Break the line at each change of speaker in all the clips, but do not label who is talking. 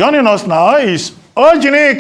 Joining us now is OjyOkpe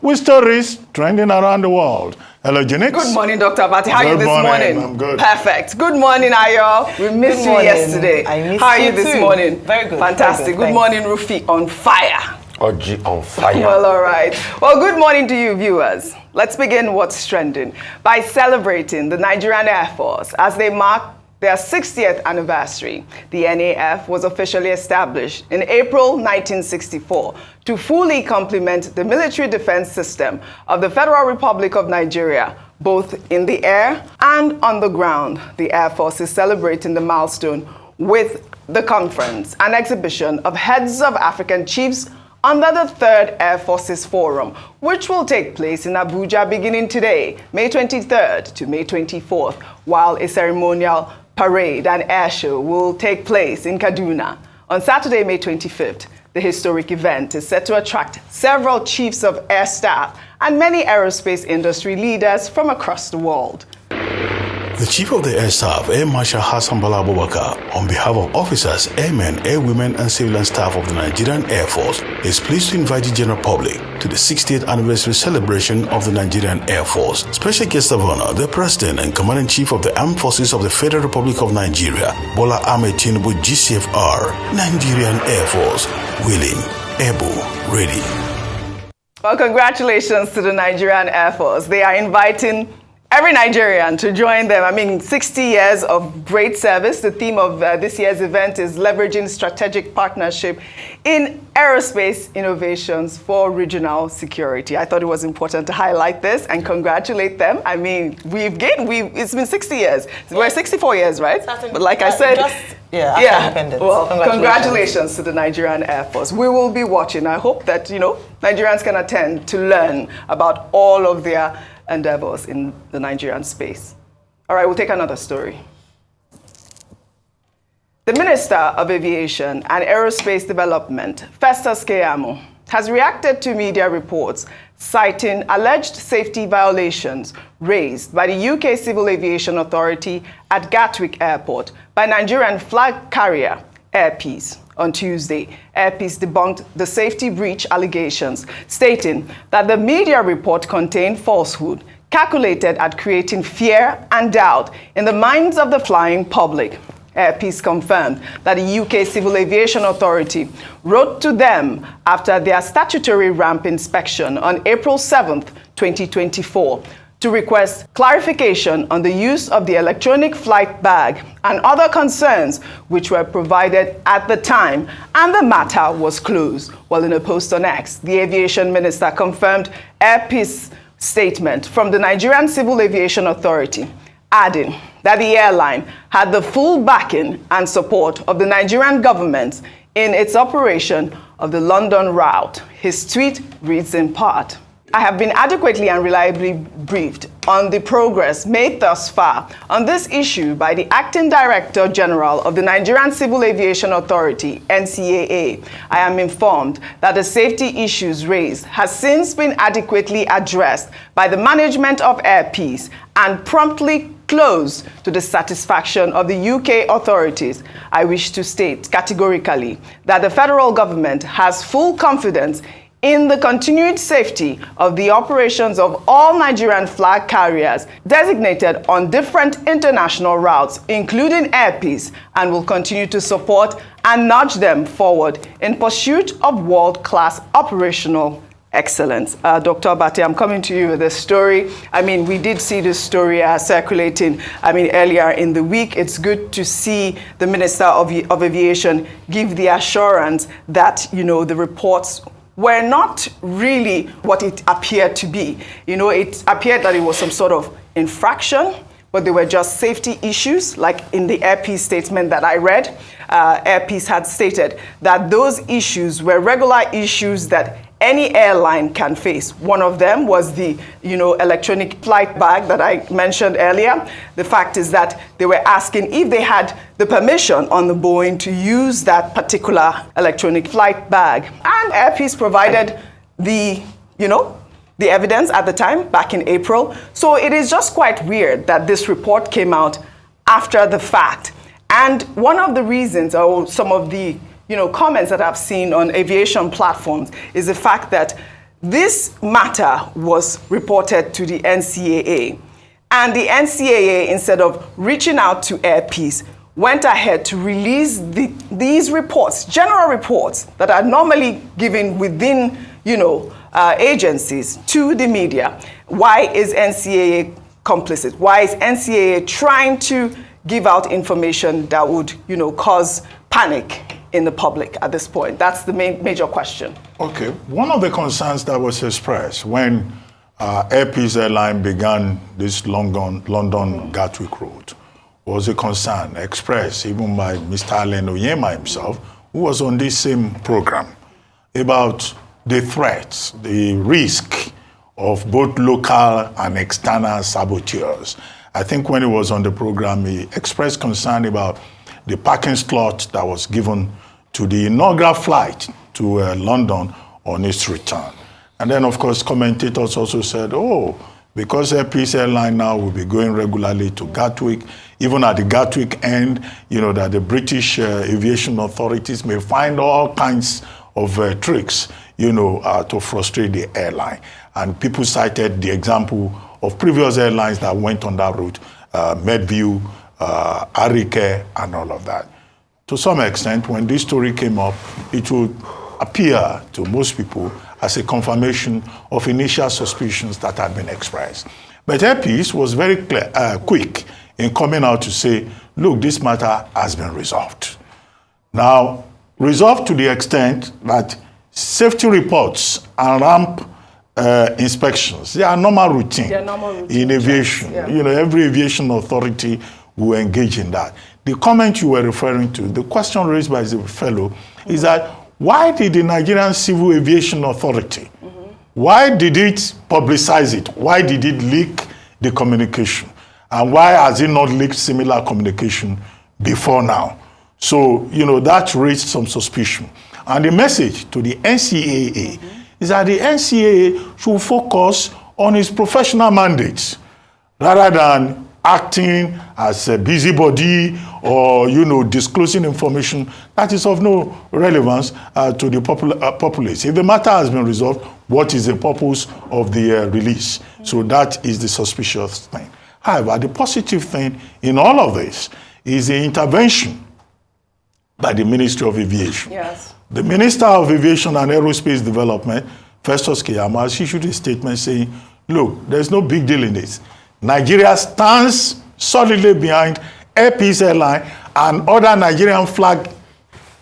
with stories trending around the world. Hello, Janix.
Good morning, Dr. Abati. How are you this morning?
I'm good.
Perfect. Good morning, Ayo. We missed you yesterday.
I missed
How are you
you
this
too.
morning?
Very good.
Fantastic.
Very
good morning, Rufi. On fire.
Oji on fire.
Well, all right. Well, good morning to you, viewers. Let's begin what's trending by celebrating the Nigerian Air Force as they mark their 60th anniversary. The NAF was officially established in April 1964 to fully complement the military defense system of the Federal Republic of Nigeria, both in the air and on the ground. The Air Force is celebrating the milestone with the conference and exhibition of heads of African chiefs under the Third Air Forces Forum, which will take place in Abuja beginning today, May 23rd to May 24th, while a ceremonial parade and air show will take place in Kaduna. On Saturday, May 25th, the historic event is set to attract several chiefs of air staff and many aerospace industry leaders from across the world.
The Chief of the Air Staff, Air Marshal Hassan Bala Abubakar, on behalf of officers, airmen, airwomen, and civilian staff of the Nigerian Air Force, is pleased to invite the general public to the 60th anniversary celebration of the Nigerian Air Force. Special guest of honor, the President and Commander-in-Chief of the Armed Forces of the Federal Republic of Nigeria, Bola Ahmed Tinubu GCFR, Nigerian Air Force, willing, able, ready.
Well, congratulations to the Nigerian Air Force. They are inviting every Nigerian to join them. I mean, 60 years of great service. The theme of this year's event is leveraging strategic partnership in aerospace innovations for regional security. I thought it was important to highlight this and congratulate them. I mean, it's been 60 years. We're 64 years, right? But like I said,
independence.
Well, congratulations to the Nigerian Air Force. We will be watching. I hope that, Nigerians can attend to learn about all of their endeavors in the Nigerian space. All right, we'll take another story. The Minister of Aviation and Aerospace Development, Festus Keyamo, has reacted to media reports citing alleged safety violations raised by the UK Civil Aviation Authority at Gatwick Airport by Nigerian flag carrier Air Peace. On Tuesday, Air Peace debunked the safety breach allegations, stating that the media report contained falsehood calculated at creating fear and doubt in the minds of the flying public. Air Peace confirmed that the UK Civil Aviation Authority wrote to them after their statutory ramp inspection on April 7th, 2024, to request clarification on the use of the electronic flight bag and other concerns which were provided at the time, and the matter was closed. Well, in a post on X, the aviation minister confirmed Air Peace statement from the Nigerian Civil Aviation Authority, adding that the airline had the full backing and support of the Nigerian government in its operation of the London route. His tweet reads in part, "I have been adequately and reliably briefed on the progress made thus far on this issue by the Acting Director General of the Nigerian Civil Aviation Authority, NCAA. I am informed that the safety issues raised has since been adequately addressed by the management of Air Peace and promptly closed to the satisfaction of the UK authorities. I wish to state categorically that the federal government has full confidence in the continued safety of the operations of all Nigerian flag carriers designated on different international routes, including Air Peace, and will continue to support and nudge them forward in pursuit of world-class operational excellence." Dr. Abati, I'm coming to you with this story. I mean, we did see this story circulating, earlier in the week. It's good to see the Minister of Aviation give the assurance that, the reports were not really what it appeared to be. It appeared that it was some sort of infraction, but they were just safety issues, like in the Air Peace statement that I read. Air Peace had stated that those issues were regular issues that any airline can face. One of them was the, electronic flight bag that I mentioned earlier. The fact is that they were asking if they had the permission on the Boeing to use that particular electronic flight bag. And Air Peace provided the evidence at the time, back in April. So it is just quite weird that this report came out after the fact. And one of the reasons, or some of the comments that I've seen on aviation platforms is the fact that this matter was reported to the NCAA. And the NCAA, instead of reaching out to Air Peace, went ahead to release these reports, general reports that are normally given within, agencies to the media. Why is NCAA complicit? Why is NCAA trying to give out information that would, cause panic in the public at this point? That's the major question.
Okay, one of the concerns that was expressed when Air Peace Airline began this London Gatwick route was a concern expressed even by Mr. Allen Oyema himself, who was on this same program, about the threats, the risk of both local and external saboteurs. I think when he was on the program, he expressed concern about the parking slot that was given to the inaugural flight to London on its return. And then, of course, commentators also said, because Air Peace Airline now will be going regularly to Gatwick, even at the Gatwick end, that the British aviation authorities may find all kinds of tricks, to frustrate the airline. And people cited the example of previous airlines that went on that route, Medview, Arike, and all of that. To some extent, when this story came up, it would appear to most people as a confirmation of initial suspicions that had been expressed. But Air Peace was very quick in coming out to say, look, this matter has been resolved. Now, resolved to the extent that safety reports and ramp inspections, they are normal routine, in aviation.
Yeah.
Every aviation authority will engage in that. The comment you were referring to, the question raised by the fellow, is that why did the Nigerian Civil Aviation Authority, why did it publicize it? Why did it leak the communication? And why has it not leaked similar communication before now? So, that raised some suspicion. And the message to the NCAA is that the NCAA should focus on its professional mandates rather than acting as a busybody or, disclosing information that is of no relevance to the populace. If the matter has been resolved, what is the purpose of the release? So that is the suspicious thing. However, the positive thing in all of this is the intervention by the Ministry of Aviation.
Yes.
The Minister of Aviation and Aerospace Development, Festus Keyamo, has issued a statement saying, look, there's no big deal in this. Nigeria stands solidly behind Air Peace Airline and other Nigerian flag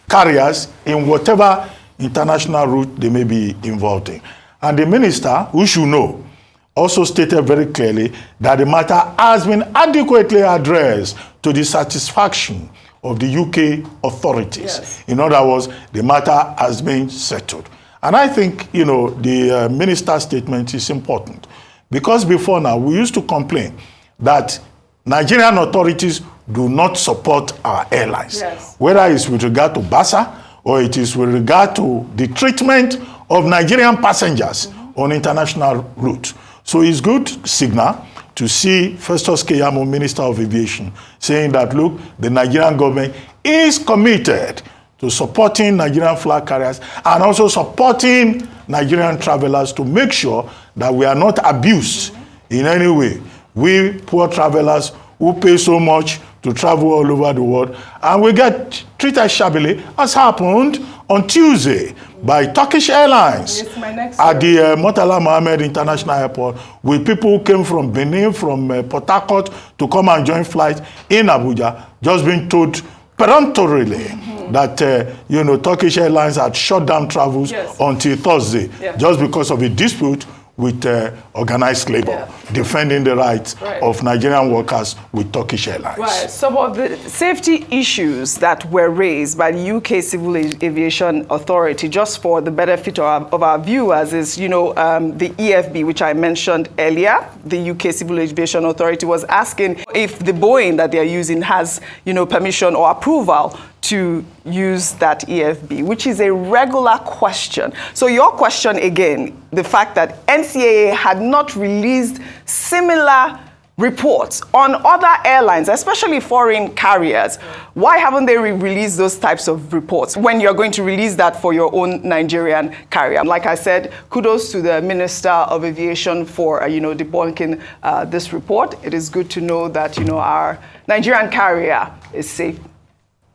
carriers in whatever international route they may be involved in. And the minister, who should know, also stated very clearly that the matter has been adequately addressed to the satisfaction of the UK authorities.
Yes.
In other words, the matter has been settled. And I think, the minister's statement is important. Because before now, we used to complain that Nigerian authorities do not support our airlines.
Yes.
Whether it's with regard to BASA or it is with regard to the treatment of Nigerian passengers on international routes. So it's good signal to see Festus Keyamo, Minister of Aviation, saying that, look, the Nigerian government is committed to supporting Nigerian flag carriers and also supporting Nigerian travelers to make sure that we are not abused in any way. We poor travelers who pay so much to travel all over the world, and we get treated shabbily, as happened on Tuesday by Turkish Airlines at the Murtala Mohammed International Airport, with people who came from Benin, from Port Harcourt to come and join flights in Abuja, just being told peremptorily that Turkish Airlines had shut down travels until Thursday, just because of a dispute with organized labor, defending the rights of Nigerian workers with Turkish Airlines.
Right. Some of the safety issues that were raised by the UK Civil Aviation Authority, just for the benefit of our viewers, is, the EFB, which I mentioned earlier. The UK Civil Aviation Authority was asking if the Boeing that they're using has, permission or approval to use that EFB, which is a regular question. So your question again, the fact that NCAA had not released similar reports on other airlines, especially foreign carriers. Why haven't they released those types of reports when you're going to release that for your own Nigerian carrier? Like I said, kudos to the Minister of Aviation for debunking this report. It is good to know that our Nigerian carrier is safe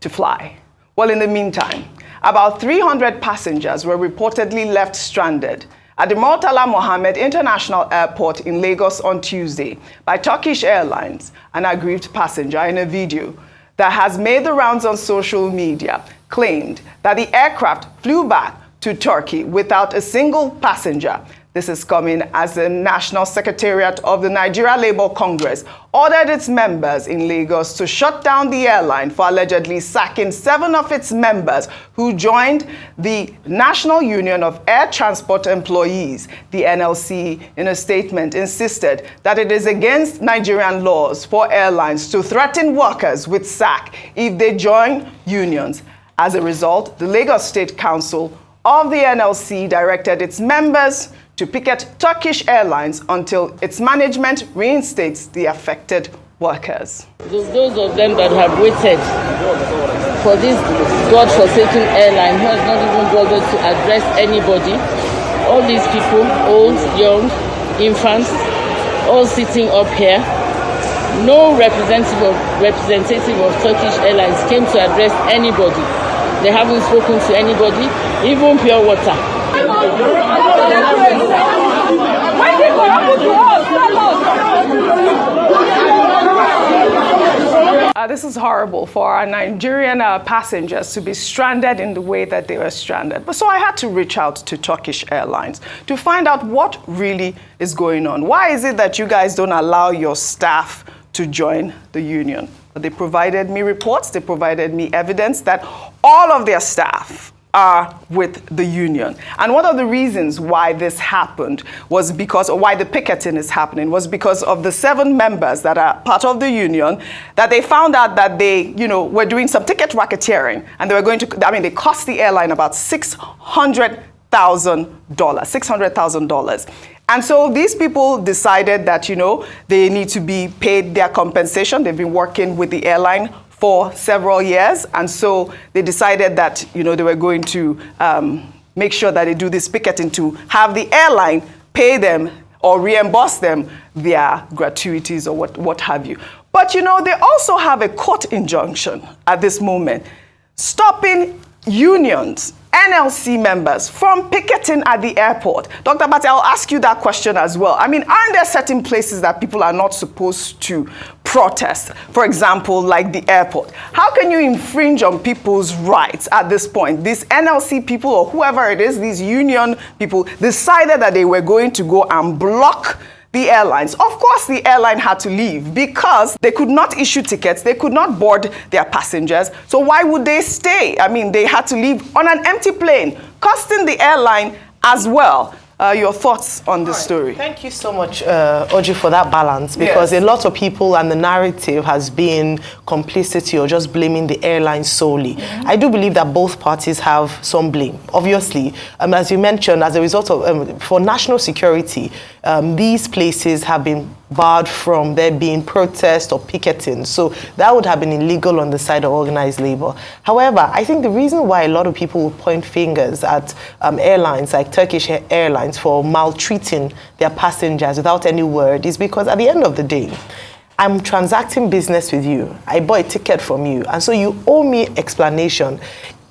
to fly. Well, in the meantime, about 300 passengers were reportedly left stranded at the Murtala Mohammed International Airport in Lagos on Tuesday by Turkish Airlines. An aggrieved passenger in a video that has made the rounds on social media claimed that the aircraft flew back to Turkey without a single passenger. This is coming as the National Secretariat of the Nigeria Labour Congress ordered its members in Lagos to shut down the airline for allegedly sacking 7 of its members who joined the National Union of Air Transport Employees. The NLC, in a statement, insisted that it is against Nigerian laws for airlines to threaten workers with sack if they join unions. As a result, the Lagos State Council of the NLC directed its members to picket Turkish Airlines until its management reinstates the affected workers.
Those of them that have waited for this God-forsaken airline who has not even bothered to address anybody, all these people, old, young, infants, all sitting up here, no representative of Turkish Airlines came to address anybody. They haven't spoken to anybody, even pure water.
This is horrible for our Nigerian passengers to be stranded in the way that they were stranded. But so I had to reach out to Turkish Airlines to find out what really is going on. Why is it that you guys don't allow your staff to join the union? They provided me reports, they provided me evidence that all of their staff are with the union. And one of the reasons why this happened was because, or why the picketing is happening, was because of the 7 members that are part of the union, that they found out that they, were doing some ticket racketeering, and they were going to, they cost the airline about $600,000. And so these people decided that, they need to be paid their compensation. They've been working with the airline for several years, and so they decided that they were going to make sure that they do this picketing to have the airline pay them or reimburse them their gratuities or what have you. But they also have a court injunction at this moment stopping unions, NLC members from picketing at the airport. Dr. Bate, I'll ask you that question as well. Aren't there certain places that people are not supposed to protest? For example, like the airport. How can you infringe on people's rights at this point? These NLC people or whoever it is, these union people, decided that they were going to go and block the airlines. Of course, the airline had to leave because they could not issue tickets. They could not board their passengers. So why would they stay? They had to leave on an empty plane, costing the airline as well. Your thoughts on this story?
Thank you so much, Oji, for that balance, because a lot of people and the narrative has been complicity or just blaming the airline solely. I do believe that both parties have some blame. Obviously, as you mentioned, as a result of, for national security, these places have been barred from there being protest or picketing. So that would have been illegal on the side of organized labor. However, I think the reason why a lot of people will point fingers at airlines like Turkish Airlines for maltreating their passengers without any word is because at the end of the day, I'm transacting business with you. I bought a ticket from you. And so you owe me explanation.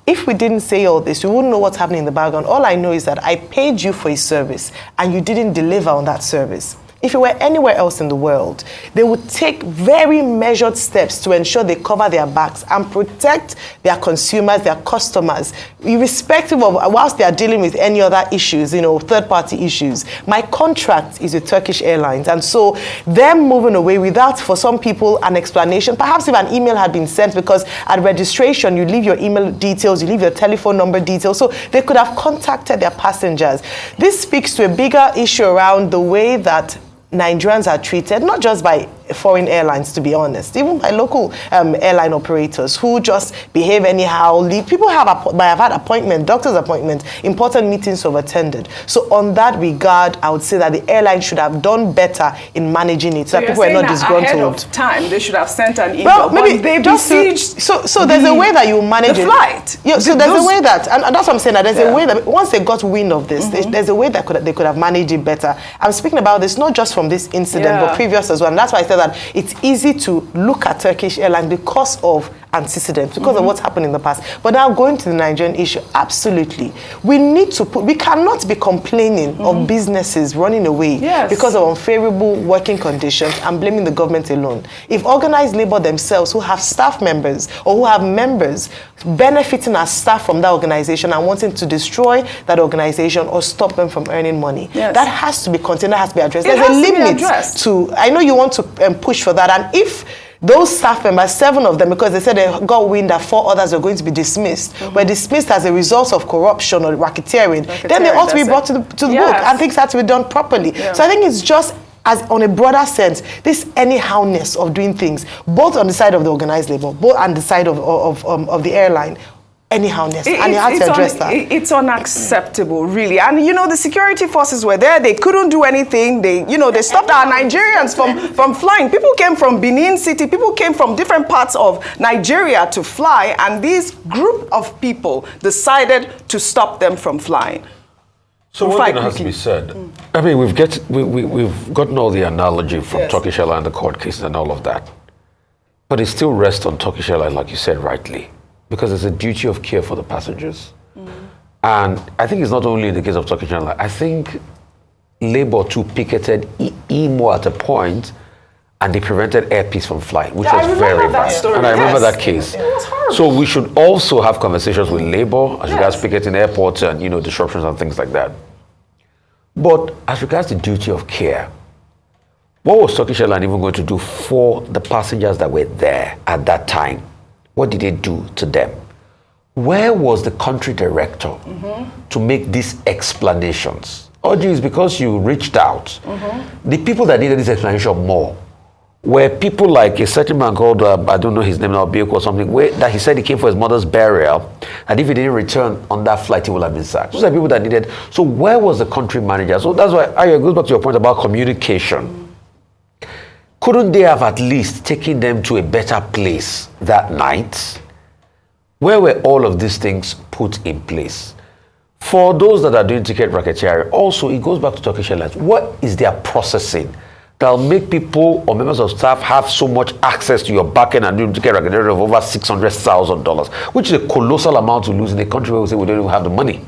If we didn't say all this, we wouldn't know what's happening in the background. All I know is that I paid you for a service and you didn't deliver on that service. If it were anywhere else in the world, they would take very measured steps to ensure they cover their backs and protect their consumers, their customers, irrespective of whilst they are dealing with any other issues, third-party issues. My contract is with Turkish Airlines, and so them moving away without, for some people, an explanation, perhaps if an email had been sent, because at registration, you leave your email details, you leave your telephone number details, so they could have contacted their passengers. This speaks to a bigger issue around the way that Nigerians are treated, not just by foreign airlines, to be honest, even by local airline operators who just behave anyhow. People have had appointment, doctor's appointment, important meetings have attended. So on that regard, I would say that the airline should have done better in managing it, so that people are not disgruntled.
Ahead of time, they should have sent an email.
Well, maybe
they
just so there's a way that you manage
the flight.
Yeah, so there's a way that, and that's what I'm saying, that there's a way that once they got wind of this, there's a way that they could have managed it better. I'm speaking about this not just from this incident, but previous as well. And that's why I said that it's easy to look at Turkish Airlines because of antecedents, because of what's happened in the past. But now going to the Nigerian issue, absolutely. We cannot be complaining of businesses running away because of unfavorable working conditions and blaming the government alone. If organized labor themselves, who have staff members or who have members benefiting as staff from that organization and wanting to destroy that organization or stop them from earning money, that has to be contained, that has to be addressed. There's a limit to, I know you want to push for that, and if those staff members, 7 of them, because they said they got wind that 4 others are going to be dismissed, were dismissed as a result of corruption or racketeering, then they ought to be brought to the book, and things have to be done properly. So I think it's just, as on a broader sense, this anyhowness of doing things, both on the side of the organized labor, both on the side of the airline, anyhowness, and you have to address that.
It's unacceptable, really. And the security forces were there. They couldn't do anything. They stopped our Nigerians from flying. People came from Benin City. People came from different parts of Nigeria to fly, and this group of people decided to stop them from flying.
So one thing has to be said. I mean, we've gotten all the analogy from Turkish Airlines, the court cases, and all of that, but it still rests on Turkish Airlines, like you said rightly, because there's a duty of care for the passengers. And I think it's not only in the case of Turkish Airlines. I think Labour too picketed EMO at a point, and they prevented Air Peace from flying, which was very bad. And I remember that case. So we should also have conversations with Labour as regards picketing airports and disruptions and things like that. But as regards the duty of care, what was Turkish Airlines even going to do for the passengers that were there at that time? What did they do to them? Where was the country director to make these explanations? It's because you reached out. The people that needed this explanation more were people like a certain man called, I don't know his name now, Bioko or something, that he said he came for his mother's burial, and if he didn't return on that flight, he would have been sacked. Those are people that needed. So where was the country manager? So that's why it goes back to your point about communication. Couldn't they have at least taken them to a better place that night? Where were all of these things put in place? For those that are doing ticket racketeering, also it goes back to Turkish Airlines. What is their processing that'll make people or members of staff have so much access to your backend and doing ticket racketeering of over $600,000, which is a colossal amount to lose in a country where we say we don't even have the money?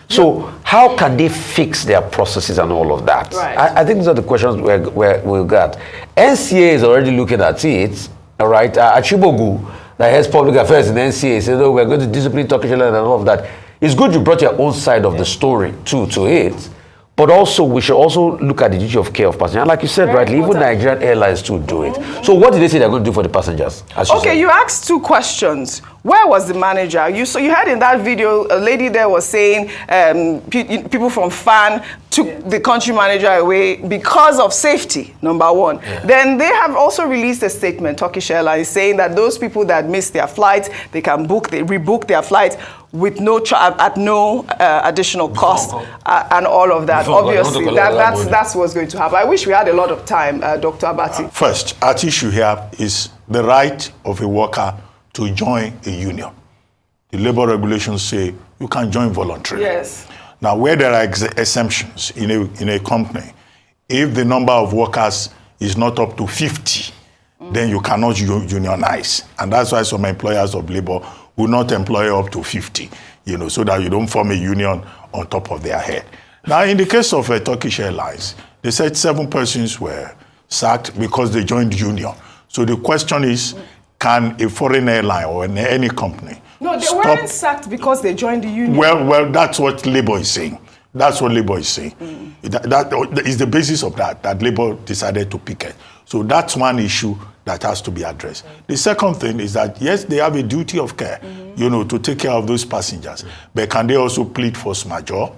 So how can they fix their processes and all of that? I think these are the questions we'll get. NCA is already looking at it, all right? Achibogu, that heads public affairs in NCA, said, we're going to discipline Turkish Airlines and all of that. It's good you brought your own side of the story to it, but also we should also look at the duty of care of passengers. And like you said rightly, even Nigerian Airlines too do it. So what did they say they're going to do for the passengers?
You asked 2 questions. Where was the manager? You heard in that video, a lady there was saying people from FAN took the country manager away because of safety, number 1. Then they have also released a statement, Turkish Airlines, saying that those people that missed their flights, they can rebook their flights with at no additional cost and all of that. Obviously, that's what's going to happen. I wish we had a lot of time, Dr. Abati.
First, at issue here is the right of a worker to join a union. The labor regulations say you can join voluntarily.
Yes.
Now, where there are exemptions in a company, if the number of workers is not up to 50, then you cannot unionize. And that's why some employers of labor will not employ up to 50, so that you don't form a union on top of their head. Now, in the case of Turkish Airlines, they said 7 persons were sacked because they joined union. So the question is, can a foreign airline or any company
weren't sacked because they joined the union.
Well, that's what Labour is saying. That is the basis of that Labour decided to picket. So that's one issue that has to be addressed. The second thing is that, yes, they have a duty of care, to take care of those passengers. But can they also plead force majeure?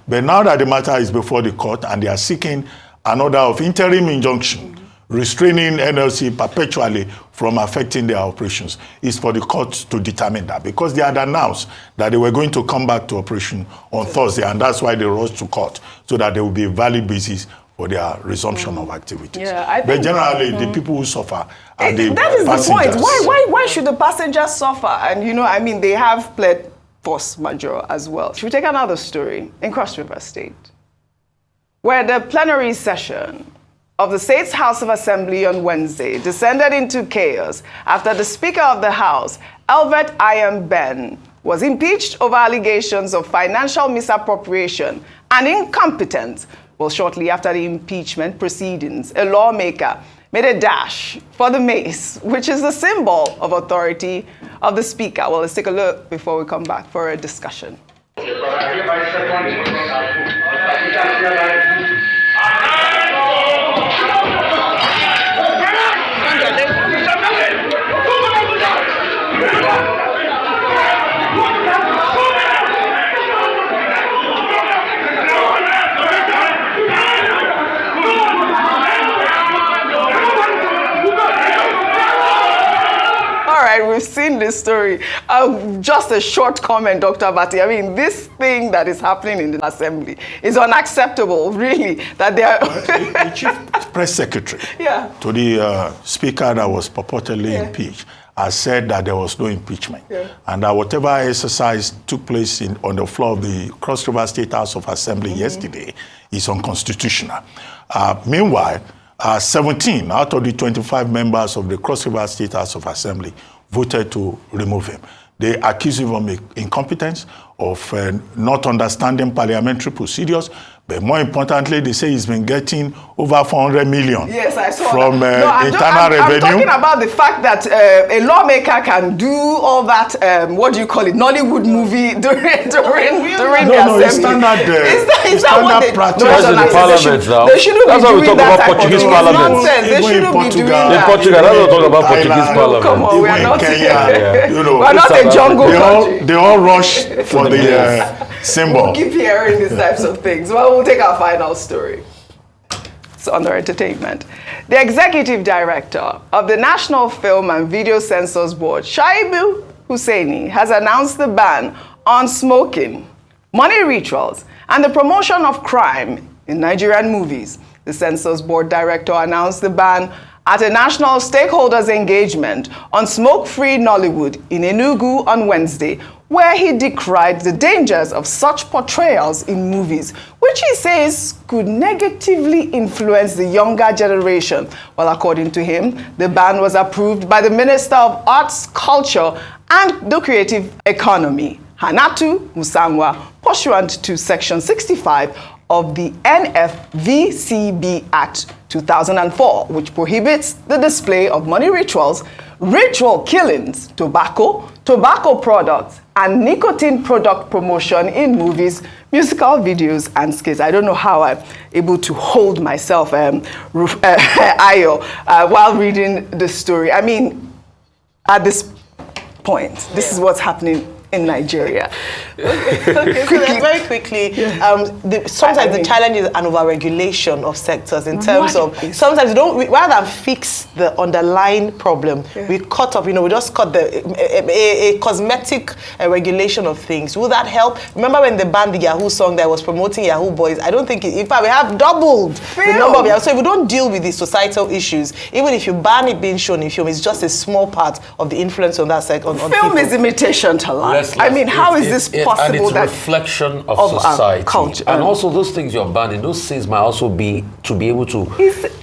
But now that the matter is before the court and they are seeking an order of interim injunction, restraining NLC perpetually from affecting their operations. It's for the court to determine that, because they had announced that they were going to come back to operation on Thursday, and that's why they rushed to court, so that there will be a valid basis for their resumption of activities.
Yeah, I think,
but generally, the people who suffer are the
that is
passengers.
the point. Why should the passengers suffer? And I mean, they have pled force majeure as well. Should we take another story in Cross River State, where the plenary session of the state's House of Assembly on Wednesday descended into chaos after the Speaker of the House, Elvet Ayam Ben, was impeached over allegations of financial misappropriation and incompetence. Well, shortly after the impeachment proceedings, a lawmaker made a dash for the mace, which is the symbol of authority of the Speaker. Well, let's take a look before we come back for a discussion. We've seen this story. Just a short comment, Dr. Bati. I mean, this thing that is happening in the assembly is unacceptable, really, that they are...
the chief press secretary to the speaker that was purportedly impeached has said that there was no impeachment, and that whatever exercise took place on the floor of the Cross River State House of Assembly yesterday is unconstitutional. Meanwhile, 17 out of the 25 members of the Cross River State House of Assembly voted to remove him. They accuse him of incompetence, of not understanding parliamentary procedures, but more importantly, they say he's been getting over 400 million from internal revenue.
I'm talking about the fact that a lawmaker can do all that, what do you call it, Nollywood movie during the assembly.
It's standard,
is that what they
practice.
That's in the parliament now.
They shouldn't
that's
be
why we
doing
talk
that
about
type
Portuguese
of
parliament.
nonsense. They shouldn't be doing that.
In Portugal, that's what we talk about Portuguese parliament.
Come on, we are not
Kenya,
we're not a jungle country.
They all rush for the symbol.
We'll keep hearing these types of things. Well, we'll take our final story. It's under entertainment. The executive director of the National Film and Video Censors Board, Shaibu Hussaini, has announced the ban on smoking, money rituals, and the promotion of crime in Nigerian movies. The Censors Board director announced the ban at a national stakeholders engagement on smoke-free Nollywood in Enugu on Wednesday, where he decried the dangers of such portrayals in movies, which he says could negatively influence the younger generation. Well, according to him, the ban was approved by the Minister of Arts, Culture, and the Creative Economy, Hannatu Musangwa, pursuant to Section 65 of the NFVCB Act 2004, which prohibits the display of money rituals, ritual killings, tobacco products, and nicotine product promotion in movies, musical videos, and skits. I don't know how I'm able to hold myself, Ayo, while reading the story. I mean, at this point, this is what's happening in Nigeria.
Okay, so then very quickly, sometimes the challenge is an overregulation of sectors in terms of, sometimes rather than fix the underlying problem, we cut up, we just cut a cosmetic regulation of things. Will that help? Remember when they banned the Yahoo song that was promoting Yahoo boys? I don't think, in fact, we have doubled the number of Yahoo. So if we don't deal with these societal issues, even if you ban it being shown in film, it's just a small part of the influence on that sector.
Film is imitation to life. I mean, how is this possible?
And it's a reflection of society.
Culture.
And also those things you're banning, those things might also be to be able to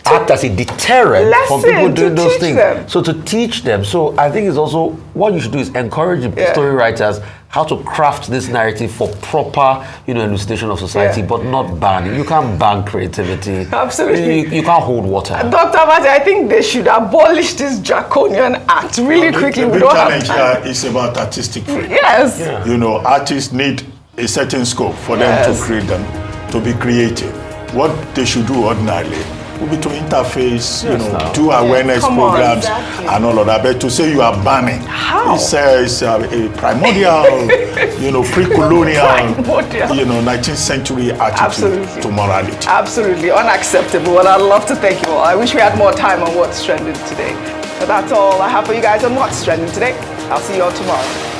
act as a deterrent for people doing those things. So to teach them. So I think it's also, what you should do is encourage the story writers how to craft this narrative for proper, elucidation of society, but not ban it. You can't ban creativity.
Absolutely.
You can't hold water.
Dr. Abate, I think they should abolish this draconian act really quickly.
The big challenge is about artistic freedom.
Yes.
Artists need a certain scope for them to create them, to be creative. What they should do ordinarily would be to interface,
Yes, now.
do awareness
Come on.
programs
Exactly.
and all of that. But to say you are banning,
How?
it's a primordial, pre-colonial,
Primordial.
19th century attitude
Absolutely.
to morality.
Absolutely unacceptable. And I'd love to thank you all. I wish we had more time on What's Trending Today. But that's all I have for you guys on What's Trending Today. I'll see you all tomorrow.